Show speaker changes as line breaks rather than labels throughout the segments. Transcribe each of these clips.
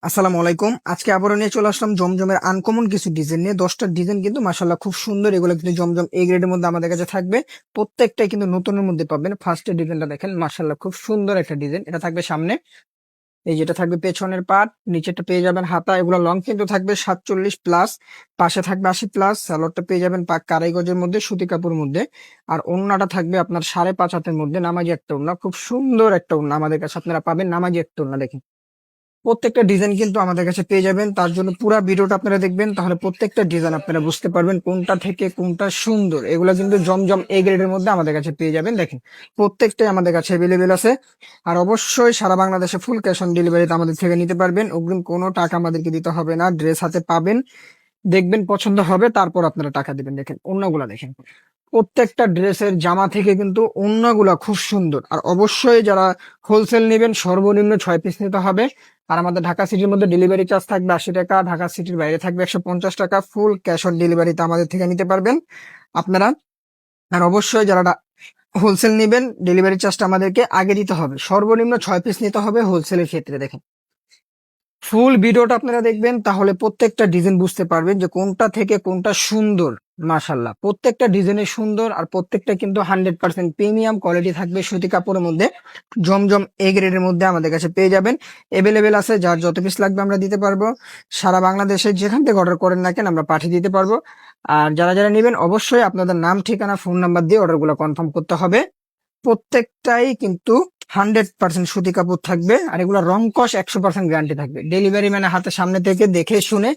আসসালামু আলাইকুম। আজকে আবারও নিয়ে চলে আসলাম জমজমের আনকমন কিছু ডিজাইন নিয়ে। 10টা ডিজাইন কিন্তু মাশাল্লাহ খুব সুন্দর। এগুলো কিন্তু জমজম এ গ্রেডের মধ্যে আমাদের কাছে থাকবে। প্রত্যেকটাই কিন্তু নতুনের মধ্যে পাবেন। ফার্স্টের ডিজাইনটা দেখেন, মাশাল্লাহ খুব সুন্দর একটা ডিজাইন। এটা থাকবে সামনে, এই যেটা থাকবে পেছনের পার্ট, নিচেরটা পেয়ে যাবেন হাতা। এগুলো লং কিন্তু থাকবে 47+, পাশে থাকবে 80+। সালোয়ারটা পেয়ে যাবেন পাক কারাই গজের মধ্যে, সুতি কাপড়ের মধ্যে। আর ওড়নাটা থাকবে আপনার 5.5 হাতের মধ্যে, নামাজি একটা ওড়না। খুব সুন্দর একটা ওড়না আমাদের কাছে আপনারা পাবেন, নামাজি একটা ওড়না। দেখেন প্রত্যেকটা ডিজাইন কিন্তু আমাদের কাছে পেয়ে যাবেন। তার জন্য পুরো ভিডিওটা আপনারা দেখবেন, তাহলে প্রত্যেকটা ডিজাইন আপনারা বুঝতে পারবেন কোনটা থেকে কোনটা সুন্দর। এগুলো কিন্তু জমজম এ গ্রেডের মধ্যে আমাদের কাছে পেয়ে যাবেন। দেখেন প্রত্যেকটাই আমাদের কাছে অ্যাভেলেবেল আছে। আর অবশ্যই সারা বাংলাদেশে ফুল ক্যাশ অন ডেলিভারিতে আমাদের থেকে নিতে পারবেন। অগ্রিম কোনো টাকা আমাদেরকে দিতে হবে না। ড্রেস হাতে পাবেন, দেখবেন পছন্দ হবে, তারপর আপনারা টাকা দিবেন। দেখেন ওড়নাগুলা দেখেন, প্রত্যেকটা ড্রেসের জামা থেকে কিন্তু ওড়নাগুলা খুব সুন্দর। আর অবশ্যই যারা হোলসেল নেবেন সর্বনিম্ন 6 পিস নিতে হবে। আর আমাদের ঢাকা সিটির মধ্যে ডেলিভারি চার্জ থাকবে 80 টাকা, ঢাকা সিটির বাইরে থাকবে 150 টাকা। ফুল ক্যাশ অন ডেলিভারিতে আমাদের থেকে নিতে পারবেন আপনারা। আর অবশ্যই যারা হোলসেল নেবেন ডেলিভারি চার্জটা আমাদেরকে আগে দিতে হবে। সর্বনিম্ন 6 পিস নিতে হবে হোলসেলের ক্ষেত্রে। দেখেন ফুল ভিডিওটা আপনারা দেখবেন, তাহলে প্রত্যেকটা ডিজাইন বুঝতে পারবেন যে কোনটা থেকে কোনটা সুন্দর। মাশাল্লাহ প্রত্যেকটা ডিজাইনে সুন্দর। আর প্রত্যেকটা কিন্তু 100% প্রিমিয়াম কোয়ালিটি থাকবে, সুতি কাপড়ের মধ্যে। জমজম এ গ্রেডের মধ্যে আমাদের কাছে পেয়ে যাবেন। এভেলেবেল আছে, যার যত পিস লাগবে আমরা দিতে পারবো। সারা বাংলাদেশে যেখান থেকে অর্ডার করেন না কেন আমরা পাঠিয়ে দিতে পারবো। আর যারা যারা নেবেন অবশ্যই আপনাদের নাম, ঠিকানা, ফোন নাম্বার দিয়ে অর্ডারগুলো কনফার্ম করতে হবে। প্রত্যেকটাই কিন্তু 100% সুতি কাপড় থাকবে। আর এগুলো রং কস 100% গ্যারান্টি থাকবে। ডেলিভারি মানে হাতে সামনে থেকে দেখে শুনে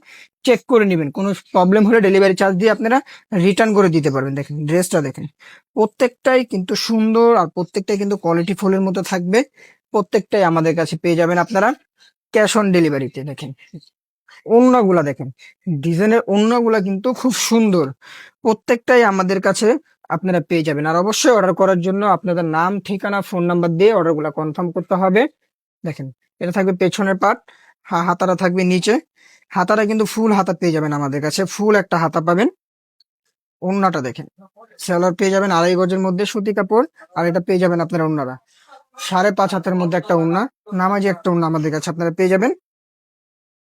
চেক করে নেবেন। কোনো প্রবলেম হলে ডেলিভারি চার্জ দিয়ে আপনারা রিটার্ন করে দিতে পারবেন। দেখেন ড্রেসটা দেখেন, প্রত্যেকটাই কিন্তু সুন্দর। আর প্রত্যেকটাই কিন্তু কোয়ালিটি ফুলের মতো থাকবে। প্রত্যেকটাই আমাদের কাছে পেয়ে যাবেন আপনারা ক্যাশ অন ডেলিভারিতে। দেখেন ওড়নাগুলা দেখেন, ডিজাইনের ওড়নাগুলা কিন্তু খুব সুন্দর। প্রত্যেকটাই আমাদের কাছে আপনারা পেয়ে যাবেন। আর অবশ্যই অর্ডার করার জন্য আপনাদের নাম, ঠিকানা, ফোন নাম্বার দিয়ে অর্ডারগুলা কনফার্ম করতে হবে। দেখেন এটা থাকবে পেছনের পার্ট, হাতাটা থাকবে নিচে। হাতাটা কিন্তু ফুল হাতা পেয়ে যাবেন আমাদের কাছে, ফুল একটা হাতা পাবেন। ওড়নাটা দেখেন, সেলার পেয়ে যাবেন 2.5 গজের মধ্যে, সুতি কাপড়। আর এটা পেয়ে যাবেন আপনারা ওড়নাটা 5.5 হাতের মধ্যে একটা ওড়না, নামাজি একটা ওড়না আমাদের কাছে আপনারা পেয়ে যাবেন।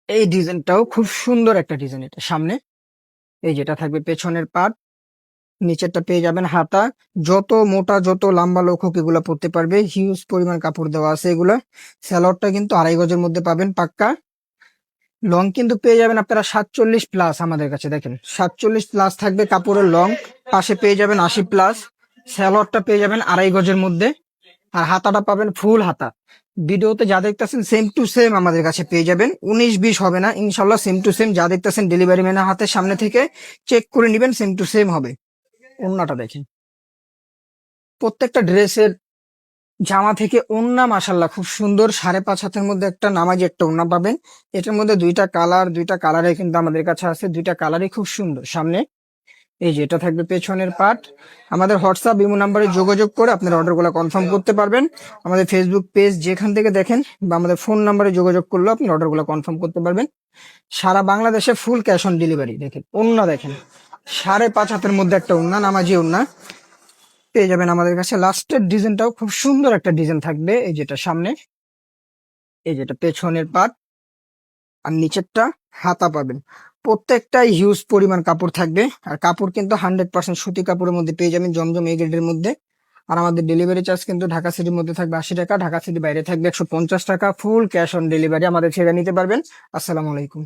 এই ডিজাইনটাও খুব সুন্দর একটা ডিজাইন। এটা সামনে, এই যেটা থাকবে পেছনের পার্ট, নিচেরটা পেয়ে যাবেন হাতা। যত মোটা যত লম্বা লোক হোক এগুলা পরতে পারবে, হিউজ পরিমাণ কাপড় দেওয়া আছে এগুলা। স্যালোয়ারটা কিন্তু 2.5 গজের মধ্যে পাবেন পাক্কা। লং কিন্তু পেয়ে যাবেন আপনারা 47+ আমাদের কাছে। দেখেন 47+ থাকবে কাপড়ের লং। পাশে পেয়ে যাবেন 80+। স্যালোয়ারটা পেয়ে যাবেন 2.5 গজের মধ্যে। আর হাতাটা পাবেন ফুল হাতা। ভিডিওতে যা দেখতেছেন সেম টু সেম আমাদের কাছে পেয়ে যাবেন। 19-20 হবে না ইনশাল্লাহ, সেম টু সেম যা দেখতেছেন ডেলিভারি ম্যানের হাতের সামনে থেকে চেক করে নিবেন, সেম টু সেম হবে। ওড়নাটা দেখেন, প্রত্যেকটা ড্রেসের জামা থেকে ওড়না মাশাল্লাহ খুব সুন্দর। 5.5 হাতের মধ্যে একটা নামাজি একটা ওড়না পাবেন। এটার মধ্যে দুইটা কালারে কিন্তু আমাদের কাছে আছে, দুইটা কালারই খুব সুন্দর। সামনে এই যে এটা থাকবে পেছনের পার্ট। আমাদের হোয়াটসঅ্যাপ ইমো নাম্বারে যোগাযোগ করে আপনার অর্ডারগুলো কনফার্ম করতে পারবেন। আমাদের ফেসবুক পেজ যেখান থেকে দেখেন বা আমাদের ফোন নাম্বারে যোগাযোগ করলেও আপনি অর্ডারগুলো কনফার্ম করতে পারবেন। সারা বাংলাদেশে ফুল ক্যাশ অন ডেলিভারি। দেখেন ওড়না দেখেন, 5.5 হাতের মধ্যে একটা ওড়না, নামাজি ওড়না পেয়ে যাবেন আমাদের কাছে। লাস্টের ডিজাইনটাও খুব সুন্দর একটা ডিজাইন থাকবে। এই যেটা সামনে, এই যেটা পেছনের পার্ট। আর নিচেরটা হাতা পাবেন। প্রত্যেকটাই হিউজ পরিমাণ কাপড় থাকবে। আর কাপড় কিন্তু 100% সুতি কাপড়ের মধ্যে পেয়ে যাবেন জমজম এই গ্রেডের মধ্যে। আর আমাদের ডেলিভারি চার্জ কিন্তু ঢাকা সিটির মধ্যে থাকবে 80 টাকা, ঢাকা সিটির বাইরে থাকবে 150 টাকা। ফুল ক্যাশ অন ডেলিভারি আমাদের ছেড়ে নিতে পারবেন। আসসালামু আলাইকুম।